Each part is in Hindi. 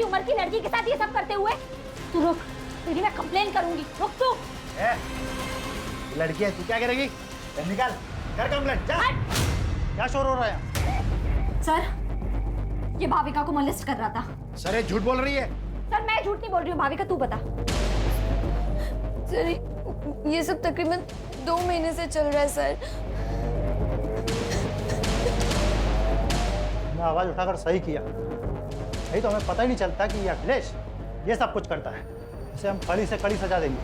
ऐसी उम्र की लड़की के साथ ये सब करते हुए। तू रुक, तेरी मैं कंप्लेन करूंगी। रुक तू। लड़की है, तू क्या करेगी? निकाल, कर कंप्लेंट, जा। क्या शोर हो रहा है? सर, ये भाविका को मोलेस्ट कर रहा था। सर ये झूठ बोल रही है। सर मैं झूठ नहीं बोल रही हूँ, भाविका तू बता। सर ये सब तकरीबन 2 महीने से चल रहा है सर। मैं आवाज उठाकर सही किया, नहीं तो हमें पता ही नहीं चलता कि ये अखिलेश ये सब कुछ करता है। इसे हम कड़ी से कड़ी सजा देंगे।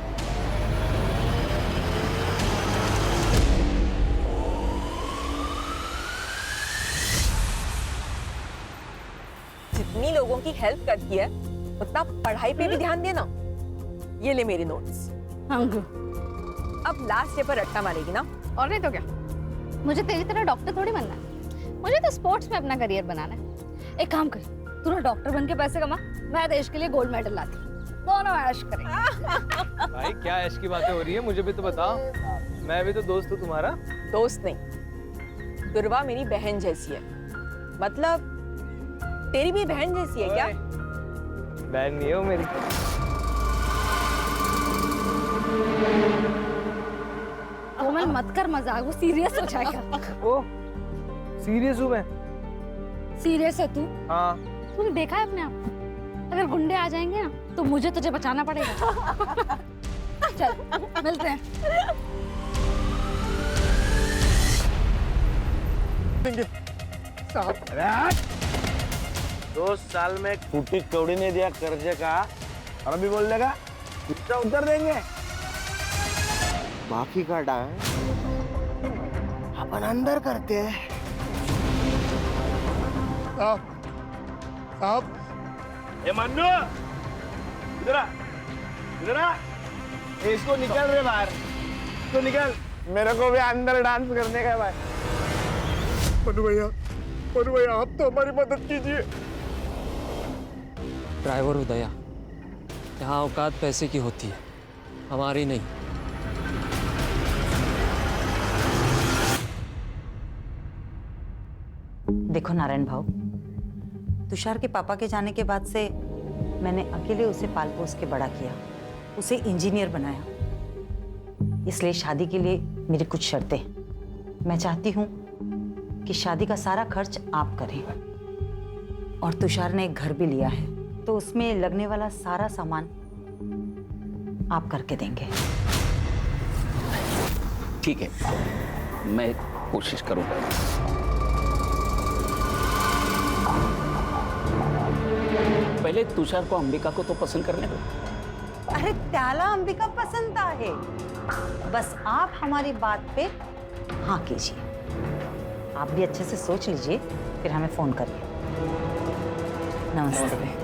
जितनी लोगों की हेल्प करती है उतना पढ़ाई पे भी ध्यान देना। ये ले मेरे नोट्स। अब लास्ट ईयर पर रट्टा मारेगी ना? और नहीं तो क्या, मुझे तेरी तरह डॉक्टर थोड़ी बनना है, मुझे तो स्पोर्ट्स में अपना करियर बनाना है। एक काम कर, तू ना डॉक्टर बन के पैसे कमा, मैं देश के लिए गोल्ड मेडल लाती, दोनों ऐश करें। भाई क्या ऐश की बातें हो रही है, मुझे भी तो बताओ, मैं भी तो दोस्त हूँ तुम्हारा। दोस्त नहीं, दुर्वा मेरी बहन जैसी है। मतलब तेरी भी बहन जैसी है क्या? बहन नहीं हो मेरी। कोमल मत कर मजाक, वो सीरियस हो जाएगा। ओ सीरियस हूँ मैं। सीरियस है तू? हाँ। तूने देखा है अपने आप को? अगर गुंडे आ जाएंगे ना तो मुझे तुझे बचाना पड़ेगा। चल मिलते हैं। 2 साल में टूटी चौड़ी ने दिया कर्जे का, और अभी बोल देगा कितना उतर देंगे। बाकी का डांस अपन अंदर करते हैं। साहब ए मन्नू, इधर आ, इधर आ। इसको निकल रे बाहर, इसको निकल। मेरे को भी अंदर डांस करने का है भाई। मनु भैया आप तो हमारी मदद कीजिए। ड्राइवर उदया, यहाँ औकात पैसे की होती है, हमारी नहीं। देखो नारायण भाऊ, तुषार के पापा के जाने के बाद से मैंने अकेले उसे पाल पोस के बड़ा किया, उसे इंजीनियर बनाया। इसलिए शादी के लिए मेरी कुछ शर्तें हैं। मैं चाहती हूँ कि शादी का सारा खर्च आप करें, और तुषार ने एक घर भी लिया है तो उसमें लगने वाला सारा सामान आप करके देंगे। ठीक है, मैं कोशिश करूंगा। पहले तुषार को अंबिका को तो पसंद करने दो। अरे त्याला अंबिका पसंद है, बस आप हमारी बात पे हाँ कीजिए। आप भी अच्छे से सोच लीजिए, फिर हमें फोन करिए। नमस्ते।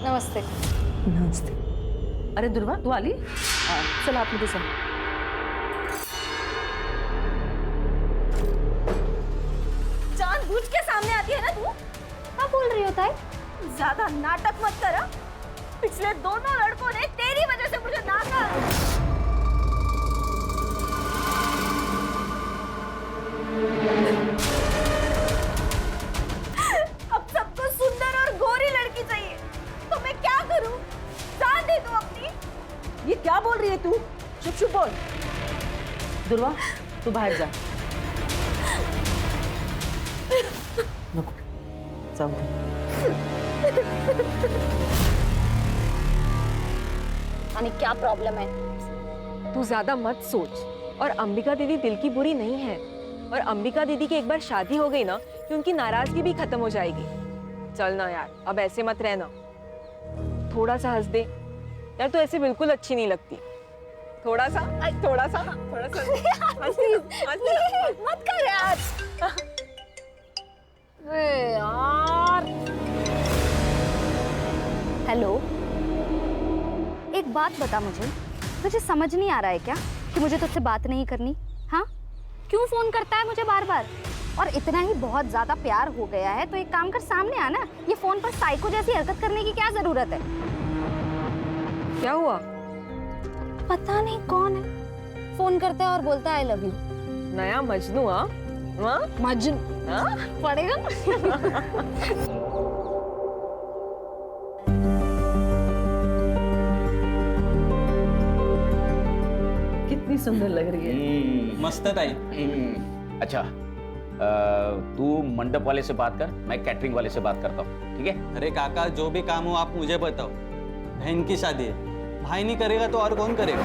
नमस्ते। नमस्ते। अरे दुर्वा तू आली? चल आप मुझे सुन। जानबूझ के सामने आती है ना तू? क्या बोल रही होता है? ज्यादा नाटक मत कर। पिछले दोनों लड़कों ने तेरी वजह से मुझे नाका। अब सबको सुंदर और गोरी लड़की चाहिए, तो मैं क्या करूं? जान दे दूं अपनी? ये क्या बोल रही है तू? चुप चुप बोल। दुर्वा तू बाहर जा। रुको, जाओ। यानी क्या प्रॉब्लम है? तू ज्यादा मत सोच। और अंबिका दीदी दिल की बुरी नहीं है, और अंबिका दीदी की एक बार शादी हो गई ना कि उनकी नाराजगी भी खत्म हो जाएगी। चल ना यार, अब ऐसे मत रहना, थोड़ा सा हंस दे यार। तू ऐसे बिल्कुल अच्छी नहीं लगती। थोड़ा सा मत कर यार। अरे यार। हेलो, एक बात बता मुझे, तुझे समझ नहीं आ रहा है क्या कि मुझे तुझसे बात नहीं करनी? हाँ, क्यों फोन करता है मुझे बार बार? और इतना ही बहुत ज्यादा प्यार हो गया है तो एक काम कर, सामने आना। ये फोन पर साइको जैसी हरकत करने की क्या जरूरत है? क्या हुआ? पता नहीं कौन है, फोन करता है और बोलता है आई लव यू। नया मजनू? हाँ? मजन हाँ? पड़ेगा। कितनी सुंदर लग रही है। मस्त है ताई। अच्छा तू मंडप वाले से बात कर, मैं कैटरिंग वाले से बात करता हूँ, ठीक है? अरे काका, जो भी काम हो आप मुझे बताओ। बहन की शादी है, भाई नहीं करेगा तो और कौन करेगा?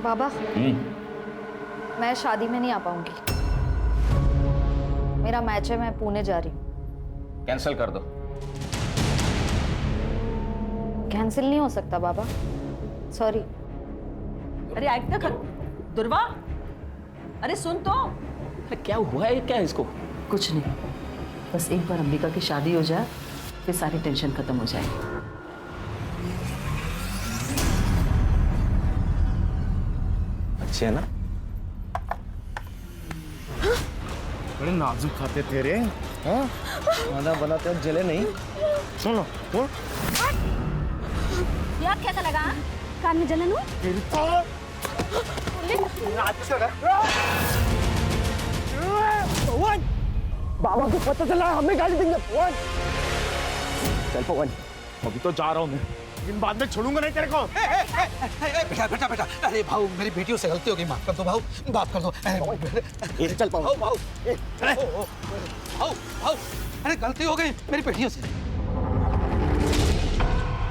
बाबा मैं शादी में नहीं आ पाऊंगी। मेरा मैच है, मैं पुणे जा रही हूँ। कैंसिल कर दो। कैंसिल नहीं हो सकता बाबा, सॉरी। अरे ऐक ना कर दुर्वा, अरे सुन तो। क्या हुआ है क्या इसको? कुछ नहीं, बस एक बार अंबिका की शादी हो जाए फिर सारी टेंशन खत्म हो जाएगी। अच्छे है ना? बड़े नाजुक खाते तेरे, हाँ? खाना बनाते वक्त जले नहीं। सुनो, सुन। यार कैसा लगा? कान में जलन हुई? पवन, बाबा को पता चला हमें गाली देंगे। पवन, चल पवन, अभी तो जा रहा हूँ मैं, लेकिन बाद में छोड़ूंगा नहीं तेरे को। बेटा बेटा बेटा, अरे भाऊ मेरी बेटियों से गलती हो गई, माफ कर दो भाऊ, माफ कर दो। चल पवन, भाऊ भाऊ भाऊ भाऊ, अरे गलती हो गई मेरी बेटियों से।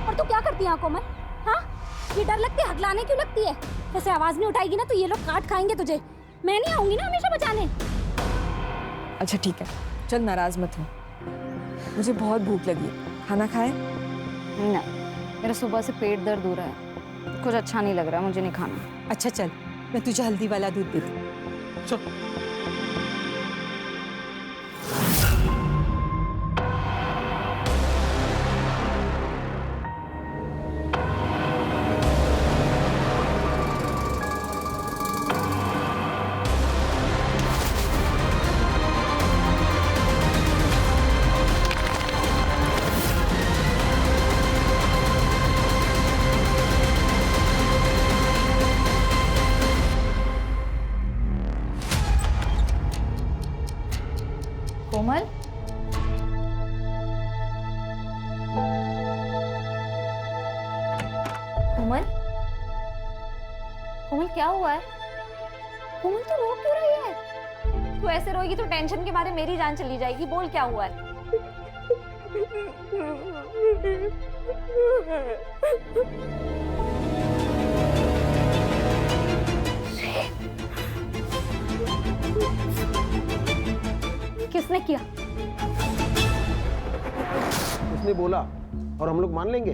और तू क्या करती है आंखों में? हाँ, ये डर लगती है, हकलाने क्यों लगती है? जैसे आवाज नहीं उठाएगी ना तो ये लोग काट खाएंगे तुझे। मैं नहीं आऊंगी ना हमेशा बचाने। अच्छा ठीक है, चल नाराज मत हो। मुझे बहुत भूख लगी है, खाना खाए? ना, मेरा सुबह से पेट दर्द हो रहा है, कुछ अच्छा नहीं लग रहा, मुझे नहीं खाना। अच्छा चल, मैं तुझे हल्दी वाला दूध देती हूँ। चल। कोमल, कोमल, कोमल क्या हुआ है? कोमल तू रो क्यों रही है? तू ऐसे रोएगी तो टेंशन के मारे मेरी जान चली जाएगी। बोल क्या हुआ है? किसने किया? उसने बोला और हम लोग मान लेंगे?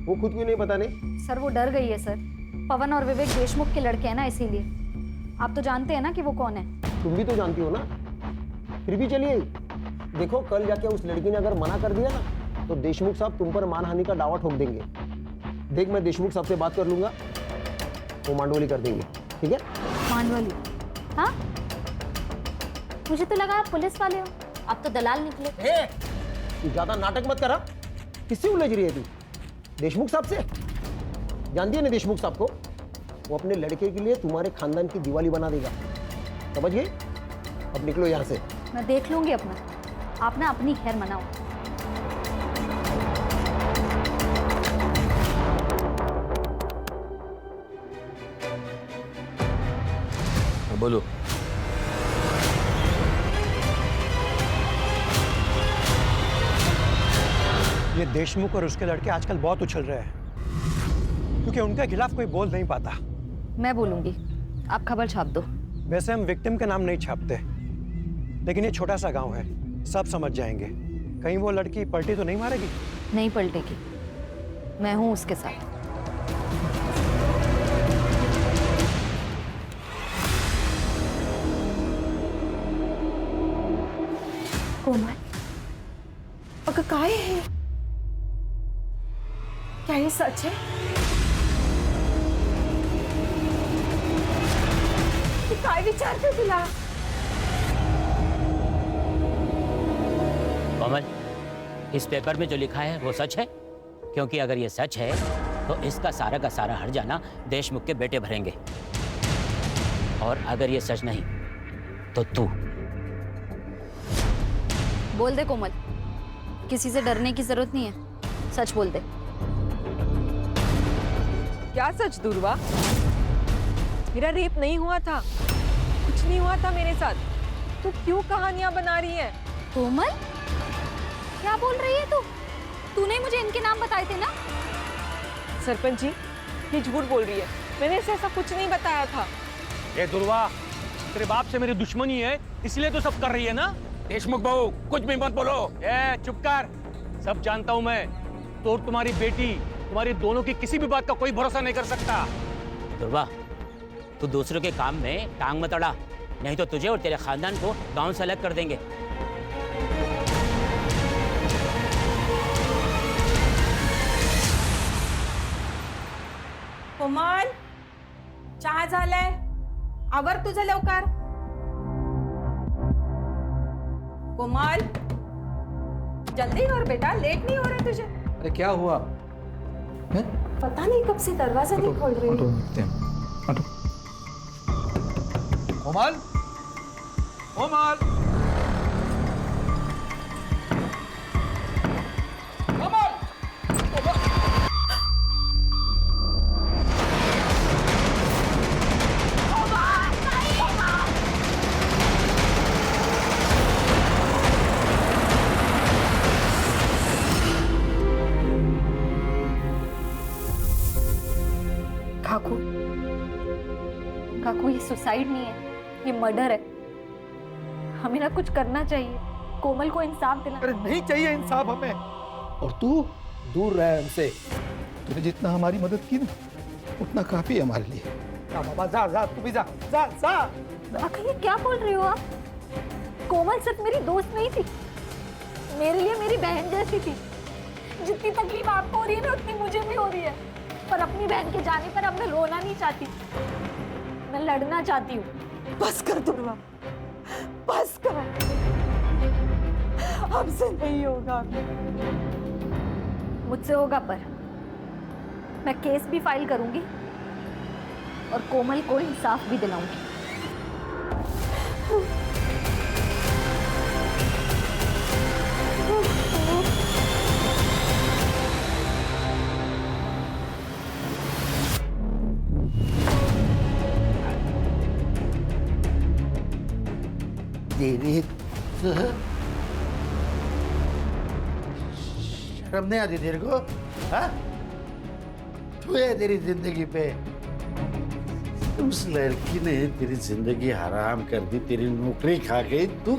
वो खुद क्यों नहीं बताने? सर वो डर गई है सर। पवन और विवेक देशमुख के लड़के हैं ना, इसीलिए। आप तो जानते हैं ना कि वो कौन है। तुम भी तो जानती हो ना, फिर भी चलिए। देखो कल जाके उस लड़की ने अगर मना कर दिया ना तो देशमुख साहब तुम पर मानहानि का दावा ठोक देंगे। देख मैं देशमुख साहब से बात कर लूंगा, वो मांडवली कर देंगे, ठीक है? मांडवली? हाँ, मुझे तो लगा आप पुलिस वाले हो, आप तो दलाल निकले। तू ज्यादा नाटक मत करा। किससे उलझ रही है तू? देशमुख साहब से? जानती है ना देशमुख साहब को? वो अपने लड़के के लिए तुम्हारे खानदान की दिवाली बना देगा, समझ गए? अब निकलो यहाँ से। मैं देख लूंगी अपना, आप ना अपनी खैर मनाओ। बोलो। ये देशमुख और उसके लड़के आजकल बहुत उछल रहे हैं क्योंकि उनके खिलाफ कोई बोल नहीं पाता। मैं बोलूंगी, आप खबर छाप दो। वैसे हम विक्टिम का नाम नहीं छापते, लेकिन ये छोटा सा गांव है, सब समझ जाएंगे। कहीं वो लड़की पलटी तो नहीं मारेगी? नहीं पलटेगी, मैं हूं उसके साथ। कोमल, अगं काय है? क्या ये सच है? तू काय विचारते तुला? कमल, इस पेपर में जो लिखा है वो सच है? क्योंकि अगर ये सच है तो इसका सारा का सारा हर्जाना देशमुख के बेटे भरेंगे। और अगर ये सच नहीं तो तू। बोल दे कोमल, किसी से डरने की जरूरत नहीं है, सच बोल दे। क्या सच दुर्वा? मेरा रेप नहीं हुआ था, कुछ नहीं हुआ था मेरे साथ। तू क्यों कहानियां बना रही है? कोमल, क्या बोल रही है तू? तूने मुझे इनके नाम बताए थे ना? सरपंच जी, ये झूठ बोल रही है। मैंने इसे ऐसा कुछ नहीं बताया था। ये दुर्वा, तेरे बाप से मेरी दुश्मनी है, इसलिए तो सब कर रही है ना? देशमुख बहू, कुछ भी मत बोलो। ए, चुप कर। सब जानता हूं मैं। तो और तुम्हारी बेटी, तुम्हारी दोनों की किसी भी बात का कोई भरोसा नहीं कर सकता। दुर्वा, तू दूसरों के काम में टांग मत अड़ा, नहीं तो तुझे और तेरे खानदान को गांव से अलग कर देंगे। कोमल, चहा झालाय, आवर तुझं लवकर। कोमल, जल्दी कर बेटा, लेट नहीं हो रहा तुझे? अरे क्या हुआ? पता नहीं कब से दरवाजा नहीं खोल रही है। कोमल, कोमल, कोमल, काकू, काकू, ये सुसाइड नहीं है, ये मर्डर है। हमें ना कुछ करना चाहिए, कोमल को इंसाफ दिला। अरे नहीं चाहिए इंसाफ हमें। और तू दूर रह हमसे। तूने जितना हमारी मदद की ना, उतना काफी है हमारे लिए। जा बाबा, जा जा, तू भी जा, जा जा। आखिर ये क्या बोल रही हो आप? कोमल सिर्फ मेरी दोस्त नहीं थी, मेरे लिए मेरी बहन जैसी थी। जितनी तकलीफ आपको हो रही है ना, उतनी मुझे भी हो रही है। पर अपनी बहन के जाने पर अब मैं रोना नहीं चाहती, मैं लड़ना चाहती हूँ। बस कर दुर्वा, बस कर। हमसे नहीं होगा। मुझसे होगा, पर मैं केस भी फाइल करूंगी और कोमल को इंसाफ भी दिलाऊंगी। तेरी शर्म नहीं आती तेरे को? हाँ? तू है तेरी जिंदगी पे। उस लड़की ने तेरी जिंदगी हराम कर दी, तेरी नौकरी खा गई। तू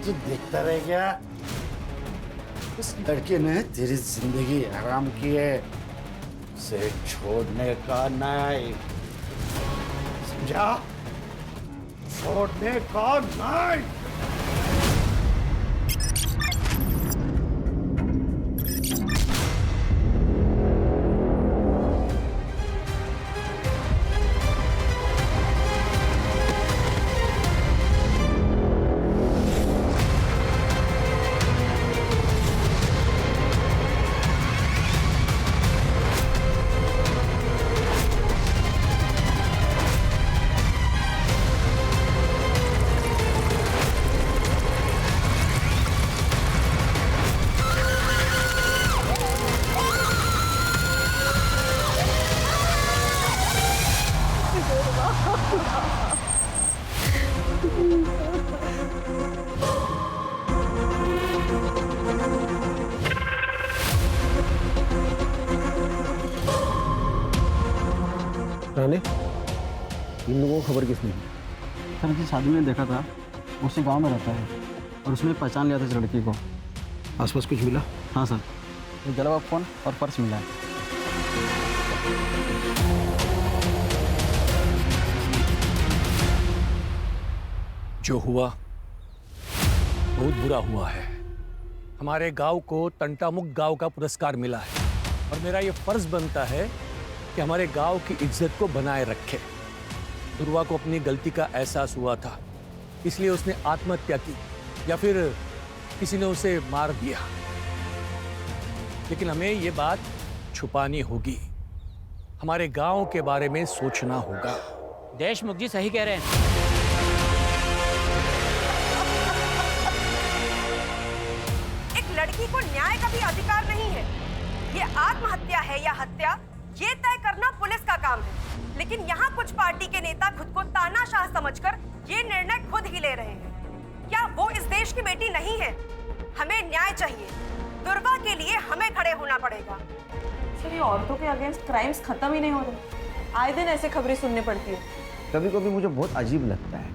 देखता रह गया। उस लड़के ने तेरी जिंदगी हराम की है, उसे छोड़ने का नहीं, समझा? छोड़ने का नहीं। राणे, इन लोगों को खबर किसने दी? सर जिस आदमी ने देखा था उसी गांव में रहता है और उसने पहचान लिया था इस लड़की को। आसपास कुछ मिला? हाँ सर, ये जला हुआ फोन और पर्स मिला है। जो हुआ बहुत बुरा हुआ है। हमारे गांव को तंटामुक्त गांव का पुरस्कार मिला है और मेरा ये फर्ज बनता है कि हमारे गांव की इज्जत को बनाए रखे। दुर्वा को अपनी गलती का एहसास हुआ था, इसलिए उसने आत्महत्या की या फिर किसी ने उसे मार दिया, लेकिन हमें ये बात छुपानी होगी। हमारे गांव के बारे में सोचना होगा। देशमुख जी सही कह रहे हैं। एक लड़की को न्याय का भी अधिकार नहीं है। ये आत्महत्या है या हत्या, ये तय करना पुलिस का काम है। लेकिन यहाँ कुछ पार्टी के नेता खुद को तानाशाह समझकर ये निर्णय खुद ही ले रहे हैं। क्या वो इस देश की बेटी नहीं है? हमें न्याय चाहिए। दुर्गा के लिए हमें खड़े होना पड़ेगा। सर, ये औरतों के अगेंस्ट क्राइम्स खत्म ही नहीं हो रहे। आए दिन ऐसे खबरें सुनने पड़ती है। कभी कभी मुझे बहुत अजीब लगता है,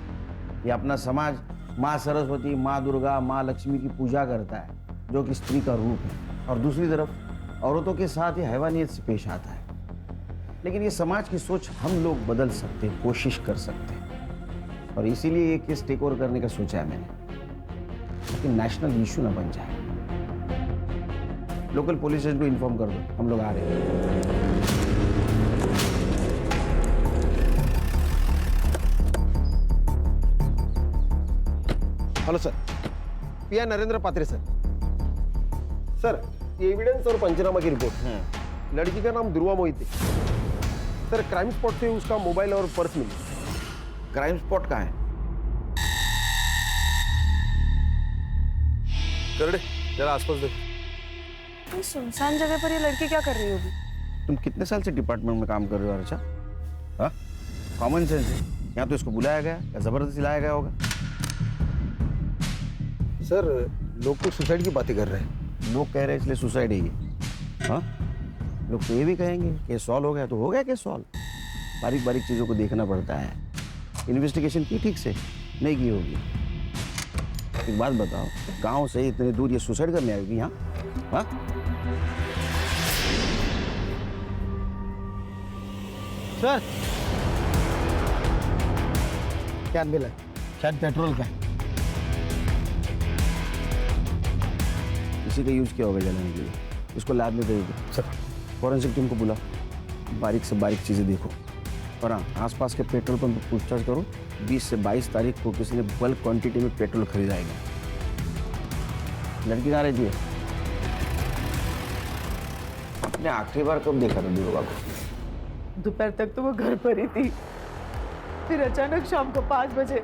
ये अपना समाज माँ सरस्वती, माँ दुर्गा, माँ लक्ष्मी की पूजा करता है, जो कि स्त्री का रूप है, और दूसरी तरफ औरतों के साथ ये हैवानियत से पेश आता है। लेकिन ये समाज की सोच हम लोग बदल सकते हैं, कोशिश कर सकते हैं, और इसीलिए ये केस टेक ओवर करने का सोचा है मैंने, लेकिन नेशनल इशू ना बन जाए। लोकल पुलिस स्टेशन को इन्फॉर्म कर दो, हम लोग आ रहे हैं। हेलो सर, पीआई नरेंद्र पात्रे सर। सर, ये एविडेंस और पंचनामा की रिपोर्ट। लड़की का नाम दुर्वा मोहित है सर। क्राइम स्पॉट से उसका मोबाइल और पर्स मिली। क्राइम स्पॉट कहाँ है? करड़े, जरा आसपास देखो। सुनसान जगह पर ये लड़की क्या कर रही होगी? तुम कितने साल से डिपार्टमेंट में काम कर रहे हो अर्चा? हाँ, कॉमन सेंस है। यहाँ तो इसको बुलाया गया या जबरदस्ती लाया गया होगा। सर, लोग तो सुसाइड की बातें कर रहे हैं। लोग कह रहे हैं इसलिए सुसाइड है ये? हाँ, लोग तो ये भी कहेंगे केस सॉल्व हो गया, तो हो गया केस सॉल्व। बारीक बारीक चीज़ों को देखना पड़ता है। इन्वेस्टिगेशन की ठीक से नहीं की होगी। एक बात बताओ, गांव से इतने दूर ये सुसाइड करने आएगी यहाँ? हाँ? सर, क्या मिला? शायद पेट्रोल का है। इसी का यूज किया होगा जलाने के लिए। इसको लैब में दे दो सर। फॉरेंसिक टीम को बुला, बारीक से बारीक चीज़ें देखो। और हाँ, आसपास के पेट्रोल पंप पर पूछताछ करो। 20 से 22 तारीख को किसी ने बल्क क्वांटिटी में पेट्रोल खरीदाएगा। लड़की कहाँ रहती है? आपने आखिरी बार कब देखा था दुर्गा को? दोपहर तक तो वो घर पर ही थी, फिर अचानक शाम को 5 बजे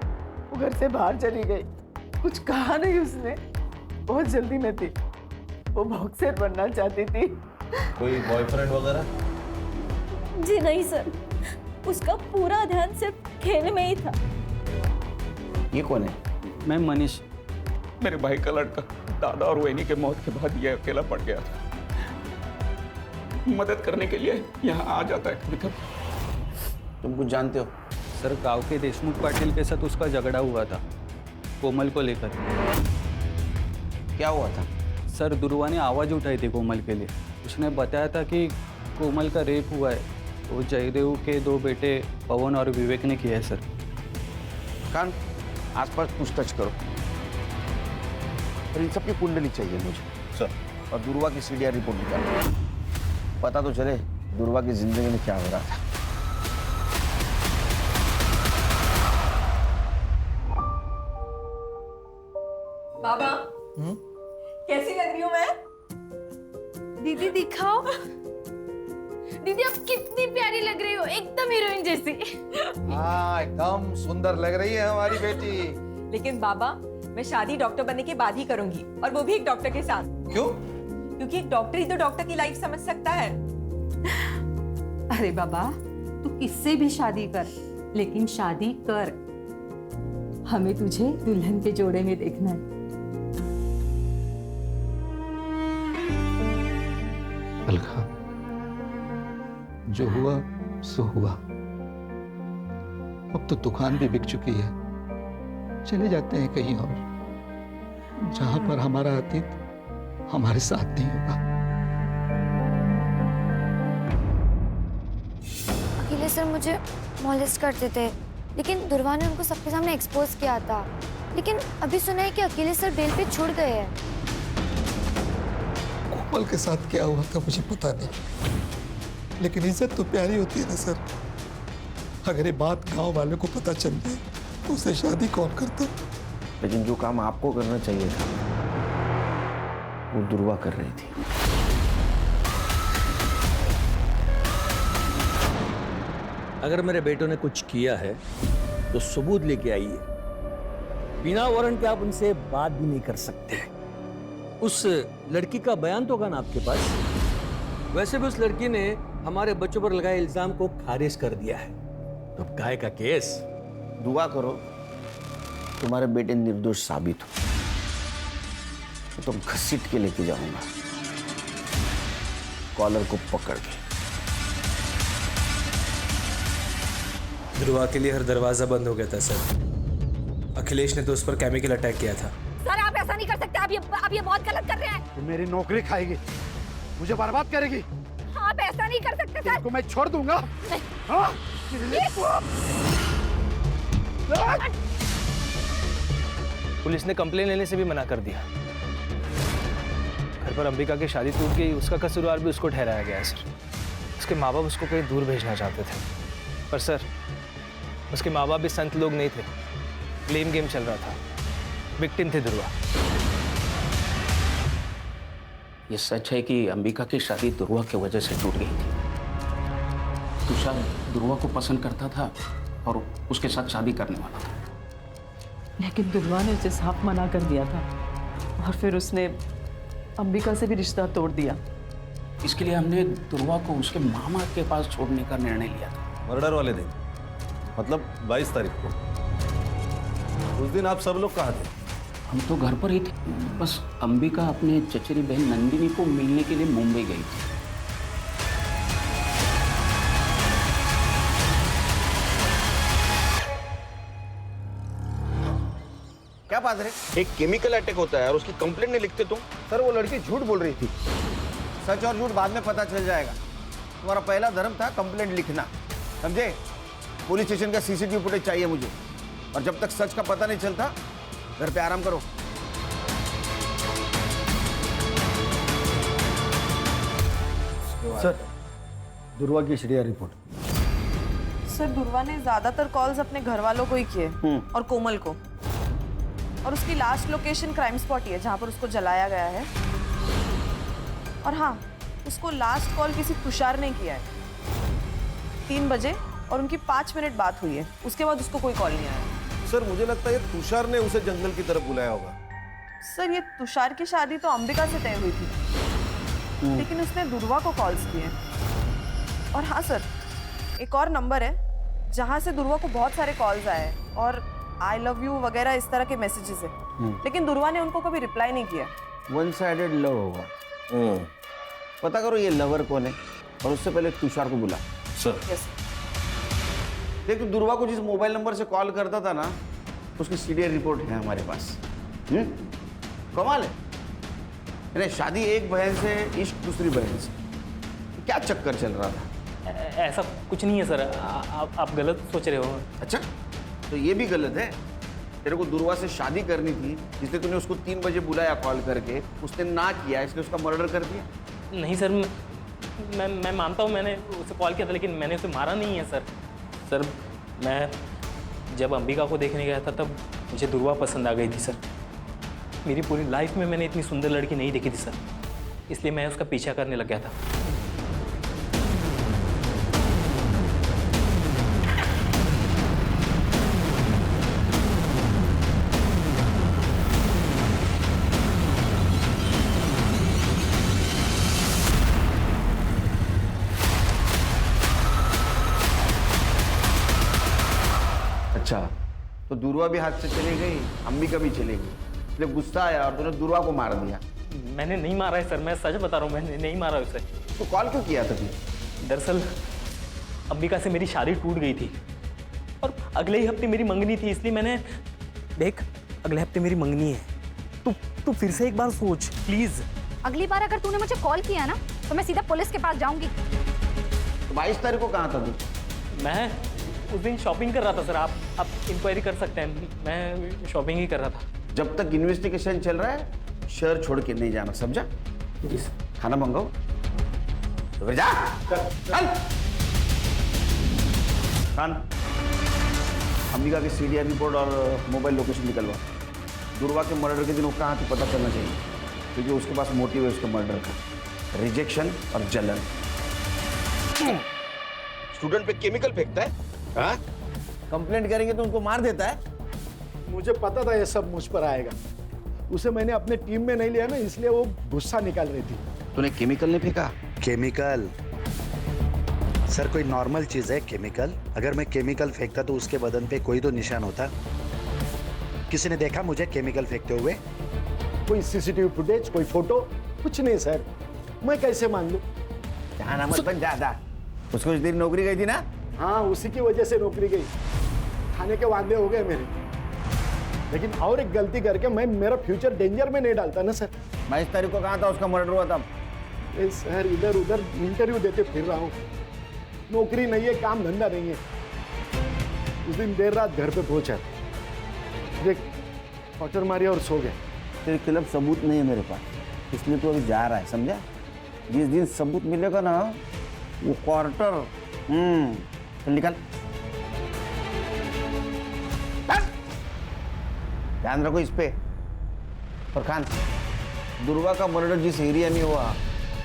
वो घर से बाहर चली गई। कुछ कहा नहीं उसने, बहुत जल्दी में थी। वो बॉक्सर बनना चाहती थी। कोई बॉयफ्रेंड वगैरह? जी नहीं सर, उसका पूरा ध्यान सिर्फ खेल में ही था। ये कौन है? मैं मनीष। मेरे भाई का लड़का। दादा और वैनी के मौत के बाद ये अकेला पड़ गया था। मदद करने के लिए यहाँ आ जाता है कभी कभी। तुम कुछ जानते हो? सर, गांव के देशमुख पाटिल के साथ उसका झगड़ा हुआ था, कोमल को लेकर। क्या हुआ था? सर, दुर्वा ने आवाज़ उठाई थी कोमल के लिए। उसने बताया था कि कोमल का रेप हुआ है। वो जयदेव के 2 बेटे पवन और विवेक ने किया है सर। कान आसपास पूछताछ करो। और इन सब की कुंडली चाहिए मुझे सर। और दुर्वा की सीडीआर रिपोर्ट निकालो। पता तो चले दुर्वा की जिंदगी में क्या हो रहा था। बाबा, कैसी लग रही हूँ मैं? दीदी दिखाओ। दीदी आप कितनी प्यारी लग रही हो, एकदम हीरोइन जैसी। हाँ, एकदम सुंदर लग रही है हमारी बेटी। लेकिन बाबा, मैं शादी डॉक्टर बनने के बाद ही करूंगी, और वो भी एक डॉक्टर के साथ। क्यों? क्योंकि एक डॉक्टर ही तो डॉक्टर की लाइफ समझ सकता है। अरे बाबा, तू किससे भी शादी कर, लेकिन शादी कर। हमें तुझे दुल्हन के जोड़े में देखना है। अलका, जो हुआ सो हुआ। अब तो दुकान भी बिक चुकी है। चले जाते हैं कहीं और, जहां पर हमारा अतीत हमारे साथ नहीं होगा। अकेले सर मुझे मॉलेस्ट करते थे, लेकिन दुर्वा ने उनको सबके सामने एक्सपोज किया था। लेकिन अभी सुना है कि अकेले सर बेल पे छूट गए हैं। कोमल के साथ क्या हुआ था मुझे पता नहीं, लेकिन इज्जत तो प्यारी होती है ना सर। अगर ये बात गांव वालों को पता चल जाए तो उसे शादी कौन करता? लेकिन जो काम आपको करना चाहिए था वो दुर्वा कर रही थी। अगर मेरे बेटों ने कुछ किया है तो सबूत लेके आइए। बिना वारंट के आप उनसे बात भी नहीं कर सकते। उस लड़की का बयान तो होगा ना आपके पास? वैसे भी उस लड़की ने हमारे बच्चों पर लगाए इल्जाम को खारिज कर दिया है, तो अब काहे का केस? दुआ करो तुम्हारे बेटे निर्दोष साबित हो, तो तुम घसीट के लेके जाऊंगा कॉलर को पकड़ के। ध्रुवा के लिए हर दरवाजा बंद हो गया था सर। अखिलेश ने तो उस पर केमिकल अटैक किया था। सर आप ऐसा नहीं कर सकते, आप ये बहुत गलत कर रहे हैं। तुम मेरी नौकरी खाएगी, मुझे बर्बाद करेगी। आप ऐसा नहीं कर सकते सर। तुमको मैं छोड़ दूंगा। हाँ? पुलिस ने कंप्लेन लेने से भी मना कर दिया। घर पर अंबिका की शादी टूट गई, उसका कसूरवार भी उसको ठहराया गया है सर। उसके माँ बाप उसको कहीं दूर भेजना चाहते थे, पर सर उसके माँ बाप भी संत लोग नहीं थे। ब्लेम गेम चल रहा था, विक्टिम थे ध्रुवा। ये सच है कि अंबिका की शादी ध्रुवा की वजह से टूट गई थी। तुषार ध्रुवा को पसंद करता था और उसके साथ शादी करने वाला था, लेकिन ध्रुवा ने उसे साफ मना कर दिया था और फिर उसने अंबिका से भी रिश्ता तोड़ दिया। इसके लिए हमने ध्रुवा को उसके मामा के पास छोड़ने का निर्णय लिया था। मर्डर वाले दिन, मतलब 22 तारीख को। उस दिन आप सब लोग कहाँ थे? हम तो घर पर ही थे, बस अंबिका अपने चचेरी बहन नंदिनी को मिलने के लिए मुंबई गई थी। क्या बात है? एक केमिकल अटैक होता है और उसकी कंप्लेंट नहीं लिखते तुम? सर वो लड़की झूठ बोल रही थी। सच और झूठ बाद में पता चल जाएगा। तुम्हारा पहला धर्म था कंप्लेंट लिखना, समझे? पुलिस स्टेशन का सीसीटीवी फुटेज चाहिए मुझे, और जब तक सच का पता नहीं चलता घर पे आराम करो। सर दुर्वा की सीडीआर रिपोर्ट। सर दुर्वा ने ज्यादातर कॉल्स अपने घर वालों को ही किए और कोमल को, और उसकी लास्ट लोकेशन क्राइम स्पॉट ही है जहाँ पर उसको जलाया गया है। और हाँ, उसको लास्ट कॉल किसी तुषार ने किया है 3 बजे, और उनकी 5 मिनट बात हुई है। उसके बाद उसको कोई कॉल नहीं आया। सर मुझे लगता है तुषार ने उसे जंगल की तरफ बुलाया होगा। सर ये तुषार की शादी तो अंबिका से तय हुई थी, लेकिन उसने दुर्वा को कॉल्स किए। और हाँ सर, एक और नंबर है जहाँ से दुर्वा को बहुत सारे कॉल्स आए हैं और आई लव यू वगैरह इस तरह के मैसेजेस है, लेकिन दुर्वा ने उनको कभी रिप्लाई नहीं किया। वन साइडेड लव होगा। पता करो ये लवर कौन है, और उससे पहले तुषार को बुला। सर देखो दुर्वा को जिस मोबाइल नंबर से कॉल करता था ना, उसकी सीडीआर रिपोर्ट है हमारे पास। कमाल है। यानी शादी एक बहन से, इश्क दूसरी बहन से, क्या चक्कर चल रहा था? ऐसा कुछ नहीं है सर, आप गलत सोच रहे हो। अच्छा, तो ये भी गलत है। तेरे को दुर्वा से शादी करनी थी, इसलिए तूने उसको 3 बजे बुलाया कॉल करके, उसने ना किया इसलिए उसका मर्डर कर दिया। नहीं सर, मैं मानता हूँ मैंने उसे कॉल किया था, लेकिन मैंने उसे मारा नहीं है सर। सर मैं जब अंबिका को देखने गया था तब मुझे दुर्वा पसंद आ गई थी सर। मेरी पूरी लाइफ में मैंने इतनी सुंदर लड़की नहीं देखी थी सर, इसलिए मैं उसका पीछा करने लग गया था। अच्छा, तो दुर्वा भी हाथ से चली गई, अंबिका भी चली गई, इसलिए गुस्सा आया और तूने दुर्वा को मार दिया। मैंने नहीं मारा है सर, मैं सच बता रहा हूँ, मैंने नहीं मारा उसे। तो कॉल क्यों किया था? दरअसल अंबिका से मेरी शादी टूट गई थी और अगले ही हफ्ते मेरी मंगनी थी, इसलिए मैंने, देख अगले हफ्ते मेरी मंगनी है, तू फिर से एक बार सोच प्लीज। अगली बार अगर तूने मुझे कॉल किया ना तो मैं सीधा पुलिस के पास जाऊंगी। तो 22 तारीख को कहाँ था तू? मैं उस दिन शॉपिंग कर रहा था सर, आप इंक्वायरी कर सकते हैं, मैं शॉपिंग ही कर रहा था। जब तक इन्वेस्टिगेशन चल रहा है शहर छोड़ के नहीं जाना, समझा? खाना मंगाओ तो फिर जा। चल खान, अंबिका की सीडीआर रिपोर्ट और मोबाइल लोकेशन निकलवा। दुर्वा के मर्डर के दिन वो कहाँ थी पता चलना चाहिए, क्योंकि उसके पास मोटिव है उसके मर्डर का, रिजेक्शन और जलन। स्टूडेंट पे केमिकल फेंकता है? हाँ? कंप्लेंट करेंगे तो उनको मार देता है। मुझे पता था ये सब मुझ पर आएगा। उसे मैंने अपने टीम में नहीं लिया ना, इसलिए वो गुस्सा निकाल रही थी। तूने केमिकल नहीं फेंका? केमिकल सर कोई नॉर्मल चीज है केमिकल? अगर मैं केमिकल फेंकता तो उसके बदन पे कोई तो निशान होता। किसी ने देखा मुझे केमिकल फेंकते हुए? कोई सीसीटीवी फुटेज, कोई फोटो, कुछ नहीं सर। मैं कैसे मान लूं? जहां मत बन ज्यादा। उसको कुछ देर नौकरी गई थी ना? हाँ, उसी की वजह से नौकरी गई। खाने के वादे हो गए मेरे। लेकिन और एक गलती करके मैं मेरा फ्यूचर डेंजर में नहीं डालता ना सर। 22 तारीख को कहा था उसका मर्डर हुआ था। सर इधर उधर इंटरव्यू देते फिर रहा हूँ। नौकरी नहीं है, काम धंधा नहीं है। उस दिन देर रात घर पे पहुंचा, देख क्वार्टर मारी और सो गए। तेरे खिलाफ सबूत नहीं है मेरे पास, इसलिए तू अभी जा रहा है, समझा? जिस दिन सबूत मिलेगा ना वो क्वार्टर चल निकल। ध्यान रखो इस पे। और खान, दुर्गा का मर्डर जिस एरिया में हुआ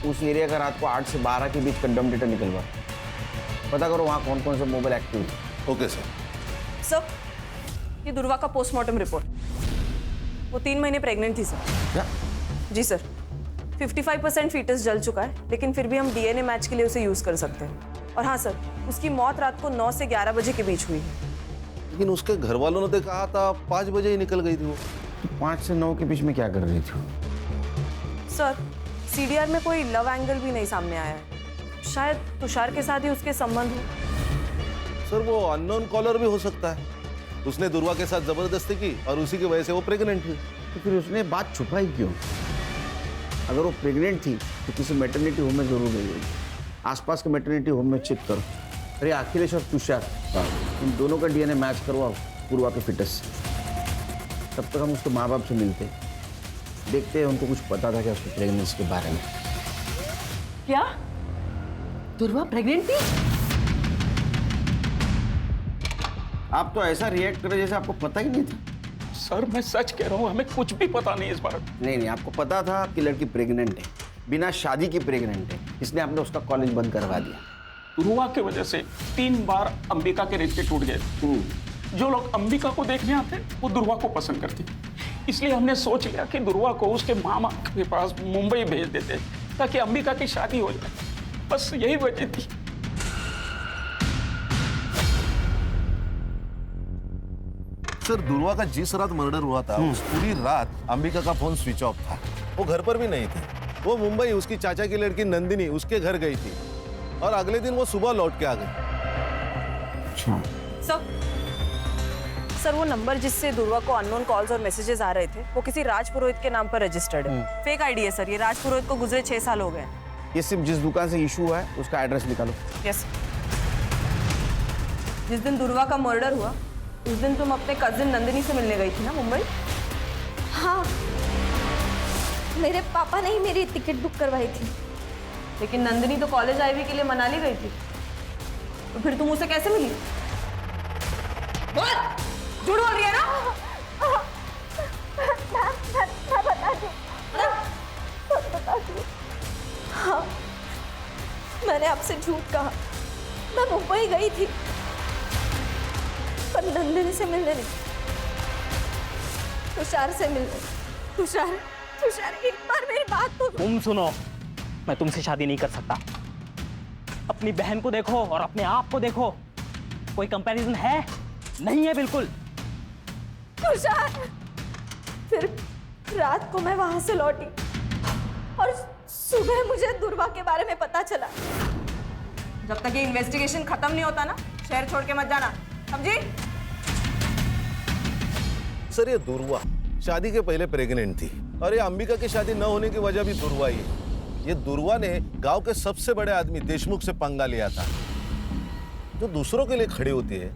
उस एरिया का रात को 8 से 12 के बीच कंडम डेटा निकलवा। पता करो वहाँ कौन कौन से मोबाइल एक्टिव है। Okay sir. सर, ये दुर्वा का पोस्टमार्टम रिपोर्ट। वो 3 महीने प्रेग्नेंट थी सर। क्या? जी सर। 55% फीटस जल चुका है, लेकिन फिर भी हम डीएनए मैच के लिए उसे यूज कर सकते हैं। और हाँ सर, उसकी मौत रात को 9 से 11 बजे के बीच हुई है। लेकिन उसके घर वालों ने तो कहा था 5 बजे ही निकल गई थी वो। 5 से 9 के बीच में क्या कर रही थी? सर, सीडीआर में कोई लव एंगल भी नहीं सामने आया है। शायद तुषार के साथ ही उसके संबंध हो। सर वो अननोन कॉलर भी हो सकता है। उसने दुर्वा के साथ जबरदस्ती की और उसी की वजह से वो प्रेग्नेंट हुई। तो फिर उसने बात छुपाई क्यों? अगर वो प्रेग्नेंट थी तो किसी मैटरनिटी होम में जरूर गई होगी। आसपास के मैटरनिटी होम में चेक करो। अरे अखिलेश और तुषार, इन दोनों का डीएनए मैच करवाओ पूर्वा के फिटनेस से। तब तक हम उसके माँ बाप से मिलते, देखते हैं उनको कुछ पता था क्या उसकी प्रेगनेंसी के बारे में। क्या दुर्वा प्रेग्नेंट थी? आप तो ऐसा रिएक्ट कर रहे जैसे आपको पता ही नहीं था। सर मैं सच कह रहा हूँ, हमें कुछ भी पता नहीं इस बारे में। नहीं, आपको पता था कि लड़की प्रेग्नेंट है, बिना शादी की प्रेग्नेंट है, इसलिए आपने उसका कॉलेज बंद करवा दिया। दुर्वा की वजह से 3 बार अंबिका के रिश्ते टूट गए। जो लोग अंबिका को देखने आते वो दुर्वा को पसंद करते, इसलिए हमने सोच लिया कि दुर्वा को उसके मामा के पास मुंबई भेज देते ताकि अंबिका की शादी हो जाए। बस यही वजह थी। सर दुर्वा का जिस रात मर्डर हुआ था उस पूरी रात अंबिका का फोन स्विच ऑफ था। वो घर पर भी नहीं थे। वो मुंबई उसकी चाचा की लड़की नंदिनी उसके घर गई थी और अगले दिन वो सुबह लौट के आ गई। सर वो नंबर जिससे दुर्वा को अननोन कॉल्स और मैसेजेस आ रहे थे वो किसी राज पुरोहित के नाम पर रजिस्टर्ड है। फेक आईडी है सर। ये राज पुरोहित को गुजरे 6 साल हो गए। ये सिर्फ जिस दुकान से इशू हुआ है उसका एड्रेस निकालो। यस। जिस दिन दुर्वा का मर्डर हुआ उस दिन तुम अपने कजिन नंदिनी से मिलने गई थी ना मुंबई? हाँ, मेरे पापा ने ही मेरी टिकट बुक करवाई थी। लेकिन नंदिनी तो कॉलेज आईवी के लिए मनाली गई थी, तो फिर तुम उसे कैसे मिली? बोल, झूठ बोल रही है ना? मैं बता दूं। हाँ, मैंने आपसे झूठ कहा। मैं मुंबई गई थी पर नंदिनी से मिलने नहीं, तुषार से मिलने। तुषार एक बार मेरी बात तो तुम सुनो, मैं तुमसे शादी नहीं कर सकता। अपनी बहन को देखो और अपने आप को देखो, कोई कंपैरिजन है? नहीं है बिल्कुल। तुषार, फिर रात को मैं वहां से लौटी और सुबह मुझे दुर्वा के बारे में पता चला। जब तक ये इन्वेस्टिगेशन खत्म नहीं होता ना, शहर छोड़ के मत जाना, समझी? सर ये दुर्वा शादी के पहले प्रेग्नेंट थी और ये अंबिका की शादी न होने की वजह भी दुर्वा ही है। ये दुर्वा ने गांव के सबसे बड़े आदमी देशमुख से पंगा लिया था। जो दूसरों के लिए खड़ी होती है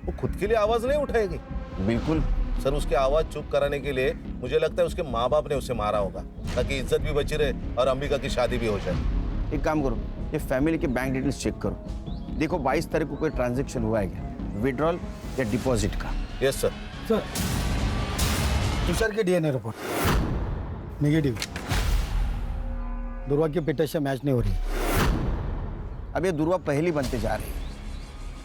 वो खुद के लिए आवाज नहीं उठाएगी। बिल्कुल सर, उसकी आवाज चुप कराने के लिए मुझे लगता है उसके माँ बाप ने उसे मारा होगा ताकि इज्जत भी बची रहे और अंबिका की शादी भी हो जाए। एक काम करो, ये फैमिली के बैंक डिटेल्स चेक करो। देखो 22 तारीख को कोई ट्रांजैक्शन हुआ है क्या, विड्रॉल या डिपॉजिट का? Yes sir. सर, तुषार के डीएनए रिपोर्ट नेगेटिव। दुर्वा की पिक्चर से मैच नहीं हो रही। अब ये दुर्वा पहली बनते जा रही है।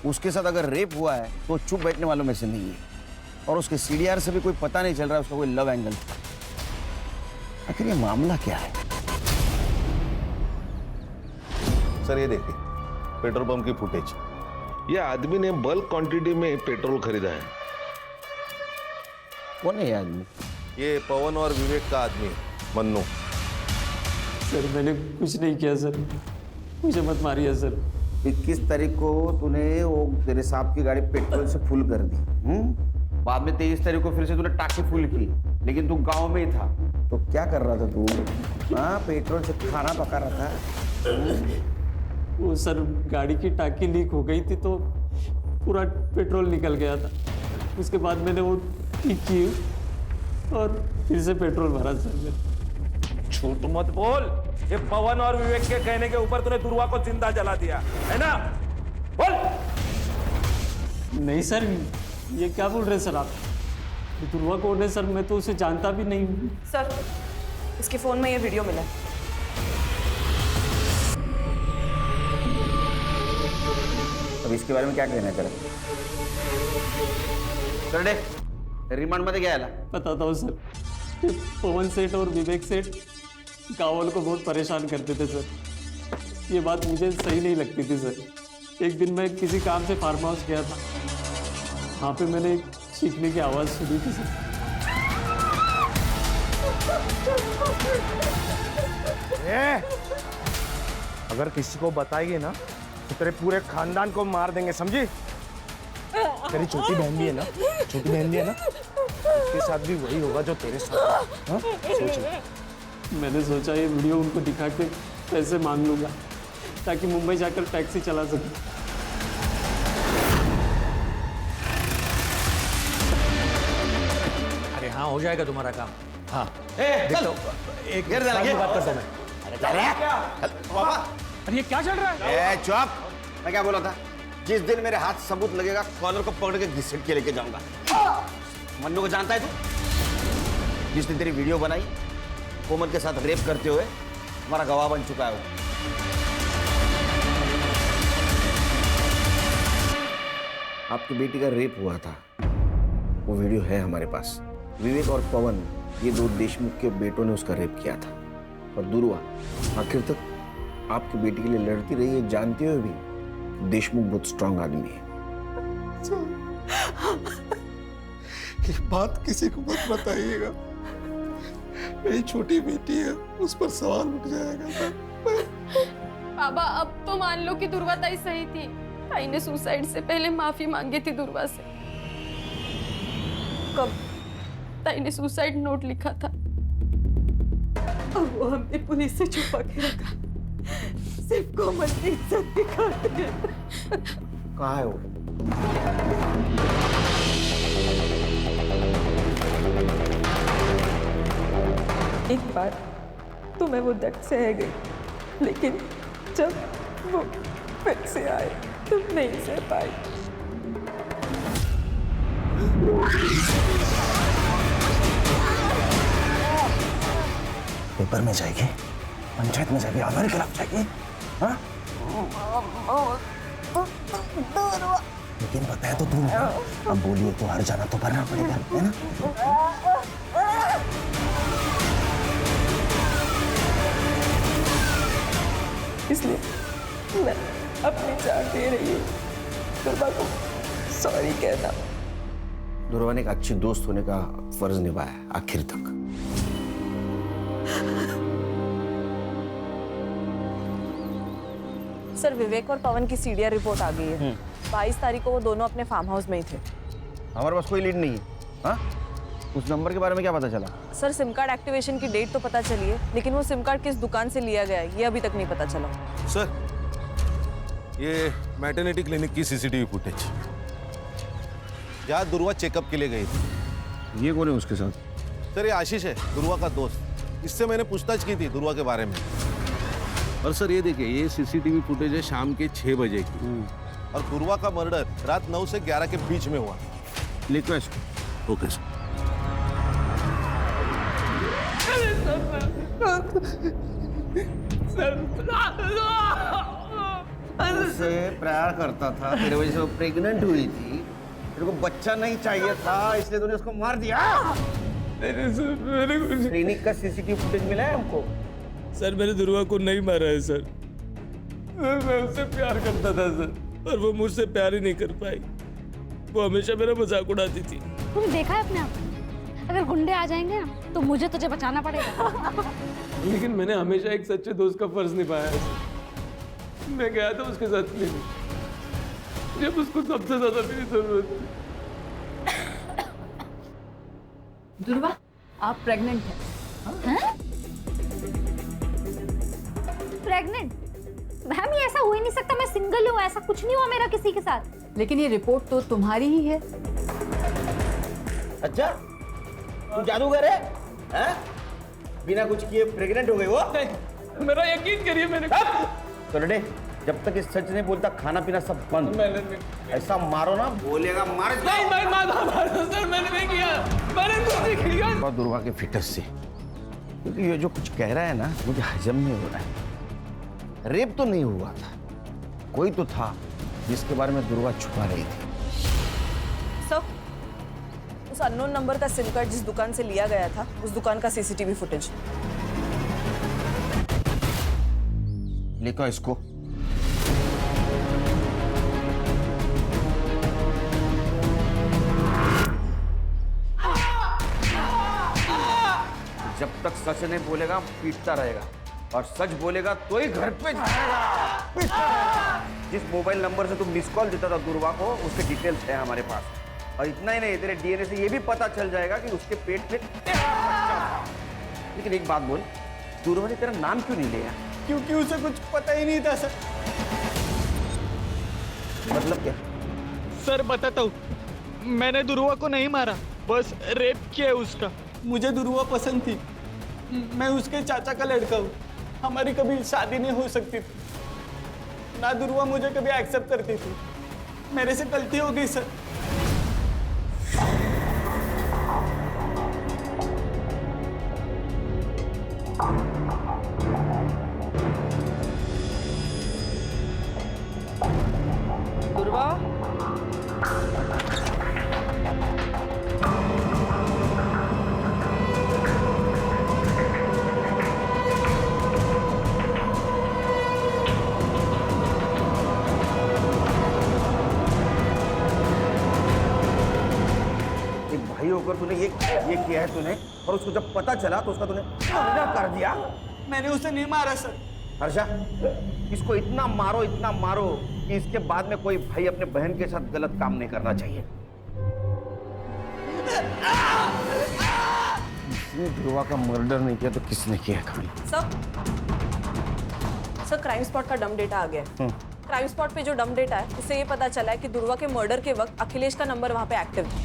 उसके साथ अगर रेप हुआ है तो चुप बैठने वालों में से नहीं है। और उसके सीडीआर से भी कोई पता नहीं चल रहा है उसका कोई लव एंगल। आखिर ये मामला क्या है? सर ये देखिए पेट्रोल पंप की फुटेज। ये आदमी ने बल्क क्वांटिटी में पेट्रोल खरीदा है। कौन है ये आदमी? ये पवन और विवेक का आदमी है, मन्नू। सर मैंने कुछ नहीं किया सर, मुझे मत मारिए सर। 21 तारीख को तूने वो तेरे साहब की गाड़ी पेट्रोल से फुल कर दी। बाद में 23 तारीख को फिर से तूने टाकी फुल की, लेकिन तू गांव में ही था। तो क्या कर रहा था तू? हाँ, पेट्रोल से खाना पका रहा था। वो सर गाड़ी की टाकी लीक हो गई थी तो पूरा पेट्रोल निकल गया था। उसके बाद मैंने वो ठीक की और फिर से पेट्रोल भरा सर मैंने। झूठ मत बोल। ये पवन और विवेक के कहने के ऊपर तूने दुर्वा को जिंदा जला दिया है ना? बोल। नहीं सर, ये क्या बोल रहे हैं सर आप? दुर्वा कौन है सर? मैं तो उसे जानता भी नहीं हूँ। सर, इसके फोन में ये वीडियो मिला। अब इसके बारे में क्या कहना है तेरा? रिमांड मध्ये घ्यायला बताता हूँ सर। ये पवन सेठ और विवेक सेठ गाँव वालों को बहुत परेशान करते थे सर। ये बात मुझे सही नहीं लगती थी सर। एक दिन मैं किसी काम से फार्म हाउस गया था, वहाँ पे मैंने एक चीखने की आवाज़ सुनी थी सर। अगर किसी को बताएगी ना तो तेरे पूरे खानदान को मार देंगे, समझी? तेरी छोटी बहन भी है ना, छोटी बहन भी है ना, उसके साथ भी वही होगा जो तेरे साथ। हाँ? सोच। मैंने सोचा ये वीडियो उनको दिखा के पैसे मांग लूंगा ताकि मुंबई जाकर टैक्सी चला सकूं। अरे हाँ, हो जाएगा तुम्हारा काम। हाँ एक बात करता हूँ मैं। अरे ये क्या चल रहा है? चुप! मैं क्या बोला था? जिस दिन मेरे हाथ सबूत लगेगा, कॉलर को पकड़ के घसीट के लेके जाऊंगा। मन्नू को जानता है तू? जिसने तेरी वीडियो बनाई, कोमल के साथ रेप करते हुए हमारा गवाह बन चुका है वो। आपकी बेटी का रेप हुआ था, वो वीडियो है हमारे पास। विवेक और पवन, ये दो देशमुख के बेटों ने उसका रेप किया था। और दुर्वा आखिर तक आपकी बेटी के लिए लड़ती रही है, जानते हुए भी देशमुख बहुत स्ट्रांग आदमी है। ये बात किसी को मत बताइएगा। मेरी छोटी बेटी है, उस पर सवाल उठ जाएगा। बाबा, अब तो मान लो कि दुर्वा ताई सही थी। ताई ने सुसाइड से पहले माफी मांगी थी दुर्वा से। कब ताई ने सुसाइड नोट लिखा था, अब वो हमने पुलिस से छुपा के रखा, सिर्फ कोमल की इज्जत दिखाते हैं। कहाँ है वो? एक बार तो मैं वो दर्द सह गई, लेकिन जब वो फिर से आए तो नहीं सह पाई। पेपर में जाएगी, पंचायत में जाएगी, हमारे खिलाफ जाएगी। हाँ? लेकिन बताया तो तू, अब बोलिए तो हर जाना तो भरना पड़ेगा, है ना? इसलिए मैं अपनी जान दे रही हूँ। दुर्वा को सॉरी कहना। दुर्वा ने एक अच्छी दोस्त होने का फर्ज निभाया आखिर तक। सर, विवेक और पवन की सीडीआर रिपोर्ट आ गई है। 22 तारीख को वो दोनों अपने फार्म हाउस में ही थे। हमारे पास कोई लीड नहीं है। हाँ? उस नंबर के बारे में क्या पता चला? सर, सिम कार्ड एक्टिवेशन की डेट तो पता चली है, लेकिन वो सिम कार्ड किस दुकान से लिया गया है ये अभी तक नहीं पता चला। सर, ये मैटरनिटी क्लिनिक की सीसीटीवी फुटेज, जहाँ दुर्वा चेकअप के लिए गई थी। ये कौन है उसके साथ? सर, ये आशीष है, दुर्वा का दोस्त। इससे मैंने पूछताछ की थी दुर्वा के बारे में। और सर ये देखिए, ये सीसीटीवी फुटेज है शाम के 6 बजे की। और दुर्वा का मर्डर रात 9 से 11 के बीच में हुआ। लिखो इसको। Okay sir. उससे प्यार करता था, तेरे वजह से वो प्रेग्नेंट हुई थी, तेरे को बच्चा नहीं चाहिए था, इसलिए तूने उसको मार दिया। क्लिनिक का सीसीटीवी फुटेज मिला है हमको। सर मैंने दुर्वा को नहीं मारा है सर, मैं उससे प्यार करता था सर, पर वो मुझसे प्यार ही नहीं कर पाई। वो हमेशा मेरा मजाक उड़ाती थी। तुम देखा है अपने आप को? अगर गुंडे आ जाएंगे ना तो मुझे तुझे बचाना पड़ेगा। लेकिन मैंने हमेशा एक सच्चे दोस्त का फर्ज निभाया है। मैं गया था उसके साथ लेने जब उसको सबसे ज्यादा मेरी जरूरत थी। दुर्वा, आप प्रेग्नेंट हैं? प्रेग्नेंट? मैम ये ऐसा हो ही नहीं सकता, मैं सिंगल हूँ, ऐसा कुछ नहीं हुआ मेरा किसी के साथ। लेकिन ये रिपोर्ट तो तुम्हारी ही है। अच्छा, तू जादूगर है? हैं? बिना कुछ किए प्रेग्नेंट हो गई वो? मेरा यकीन करिए मैंने। करडे, जब तक इस सच नहीं बोलता खाना पीना सब बंद। ऐसा मारो ना, बोलेगा मार। नहीं मैं सर मैंने नहीं किया, मैंने कुछ नहीं किया। और दुर्वा के फिटनेस से, क्योंकि ये जो कुछ कह रहा है ना मुझे हजम नहीं हो रहा है। रेप तो नहीं हुआ था, कोई तो था जिसके बारे में दुर्वा छुपा रही थी। सर, उस अननोन नंबर का सिम कार्ड जिस दुकान से लिया गया था, उस दुकान का सीसीटीवी फुटेज। लिखो इसको। जब तक सच नहीं बोलेगा पीटता रहेगा, और सच बोलेगा तो ही घर पे जाएगा। जिस मोबाइल नंबर से तुम मिस कॉल देता था दुर्वा को, उसके डिटेल्स है हमारे पास। और इतना ही नहीं, तेरे डीएनए से ये भी पता चल जाएगा कि उसके पेट में तेरा बच्चा था। लेकिन एक बात बोल, दुर्वा ने तेरा नाम क्यों नहीं लिया? क्योंकि उसे कुछ पता ही नहीं था सर। मतलब क्या? सर बताता हूँ, मैंने दुर्वा को नहीं मारा, बस रेप किया उसका। मुझे दुर्वा पसंद थी, मैं उसके चाचा का लड़का हूँ, हमारी कभी शादी नहीं हो सकती थी। ना दुर्वा मुझे कभी एक्सेप्ट करती थी, मेरे से गलती हो गई सर। दुर्वा, एक भाई होकर तूने ये किया है तूने, और उसको जब पता चला तो उसका तूने मर्डर कर दिया। मैंने उसे नहीं मारा सर। हर्षा, इसको इतना मारो कि इसके बाद में कोई भाई अपने बहन के साथ गलत काम नहीं करना चाहिए। इसने ध्रुवा का मर्डर नहीं किया तो किसने किया? खाली सर क्राइम स्पॉट का डम डेटा आ गया है। क्राइम स्पॉट पे जो डम डेटा है, उससे ये पता चला है कि दुर्वा के मर्डर के वक्त अखिलेश का नंबर वहां पे एक्टिव था।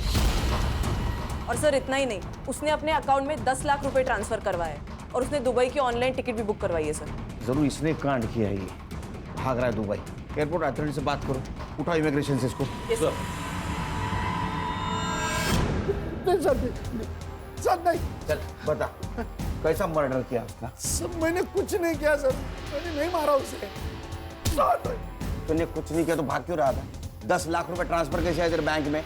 और सर इतना ही नहीं, उसने अपने अकाउंट में 10 लाख रुपए ट्रांसफर करवाए, और उसने दुबई की ऑनलाइन टिकट भी बुक करवाई है सर। जरूर इसने कांड किया है, ये भाग रहा है दुबई। एयरपोर्ट अथॉरिटी से बात करो, उठाओ इमिग्रेशन से इसको। सर नहीं। चल बता, कैसा मर्डर किया उसका? सर मैंने कुछ नहीं किया सर, मैंने नहीं मारा उसे। तूने कुछ नहीं किया तो भाग क्यों रहा था? 10 लाख रुपए ट्रांसफर कैसे आए तेरे बैंक में?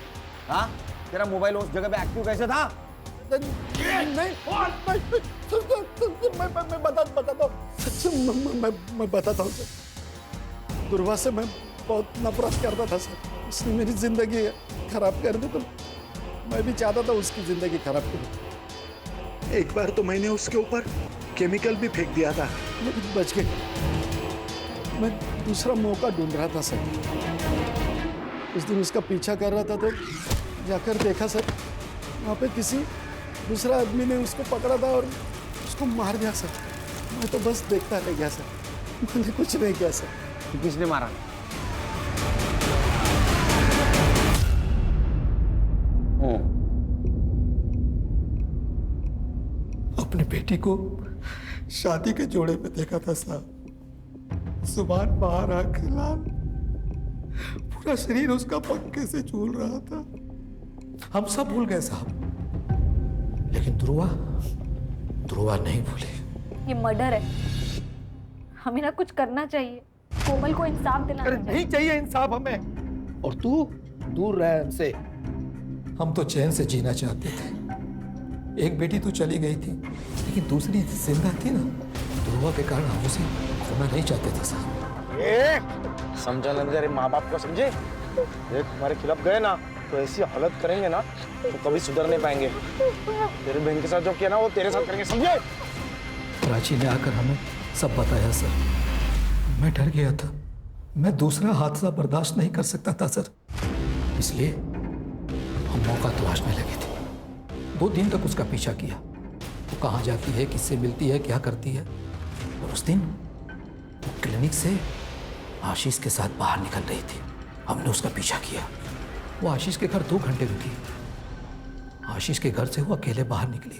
हाँ, तेरा मोबाइल उस जगह पे एक्टिव कैसे था? नहीं, मैं बताता हूँ, मैं बताता हूँ सर। दुर्वा से मैं बहुत नफरत करता था सर, उसने मेरी जिंदगी खराब कर दी, तो मैं भी चाहता था उसकी जिंदगी खराब कर। एक बार तो मैंने उसके ऊपर केमिकल भी फेंक दिया था, लेकिन बच गए। मैं दूसरा मौका ढूंढ रहा था सर। उस दिन उसका पीछा कर रहा था तो जाकर देखा सर, वहाँ पे किसी दूसरा आदमी ने उसको पकड़ा था और उसको मार दिया सर। मैं तो बस देखता रह गया सर, मैंने कुछ नहीं किया सर। किसने मारा? अपनी बेटी को शादी के जोड़े में देखा था साहब, जुबान बाहर आंख लाल, पूरा शरीर उसका पंखे से झूल रहा था। हम सब भूल गए साहब, लेकिन ध्रुवा नहीं भूली। ये मर्डर है, हमें ना कुछ करना चाहिए। कोमल को इंसाफ दिलाना चाहिए। नहीं चाहिए इंसाफ हमें। और तू दूर रह हमसे। हम तो चैन से जीना चाहते थे। एक बेटी तो चली गई थी, लेकिन दूसरी जिंदा थी ना। ध्रुवा के कारण हम उसे खोना नहीं चाहते थे साहब। समझा ना तेरे माँ बाप को, समझे? ये तुम्हारे खिलाफ गए ना तो ऐसी हालत करेंगे ना तो कभी सुधर नहीं पाएंगे। तेरे बहन के साथ जो किया ना वो तेरे साथ करेंगे, समझे? प्राची ने आकर हमें सब बताया सर। मैं डर गया था। मैं दूसरा हादसा बर्दाश्त नहीं कर सकता था सर, इसलिए हम मौका तलाशने लगे थे। 2 दिन तक उसका पीछा किया। वो कहाँ जाती है, किससे मिलती है, क्या करती है। और उस दिन वो क्लिनिक से आशीष के साथ बाहर निकल रही थी। हमने उसका पीछा किया। वो आशीष के घर 2 घंटे रुकी। आशीष के घर से वो अकेले बाहर निकली।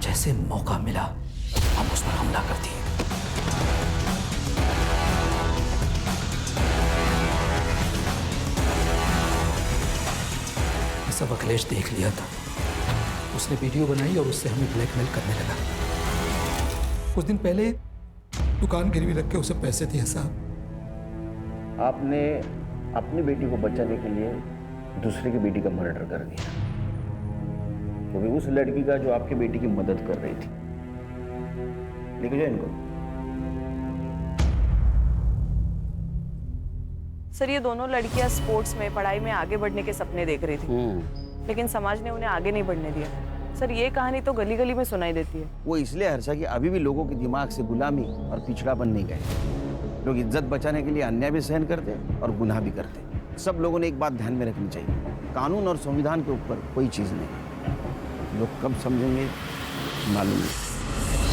जैसे मौका मिला हम उस पर हमला कर दिए। ये सब अखिलेश देख लिया था। उसने वीडियो बनाई और उससे हमें ब्लैकमेल करने लगा। कुछ दिन पहले दुकान गिरवी रख के उसे पैसे दिए साहब। आपने अपनी बेटी को बचाने के लिए दूसरे की बेटी का मर्डर कर दिया, क्योंकि उस लड़की का जो आपकी बेटी की मदद कर रही थी। लेके जाओ इनको। सर, ये दोनों लड़कियां स्पोर्ट्स में, पढ़ाई में आगे बढ़ने के सपने देख रही थी, लेकिन समाज ने उन्हें आगे नहीं बढ़ने दिया। सर, ये कहानी तो गली गली में सुनाई देती है। वो इसलिए हर्षा कि अभी भी लोगों के दिमाग से गुलामी और पिछड़ापन नहीं गए। लोग इज्जत बचाने के लिए अन्याय भी सहन करते और गुनाह भी करते। सब लोगों ने एक बात ध्यान में रखनी चाहिए, कानून और संविधान के ऊपर कोई चीज़ नहीं। लोग कब समझेंगे मालूम नहीं।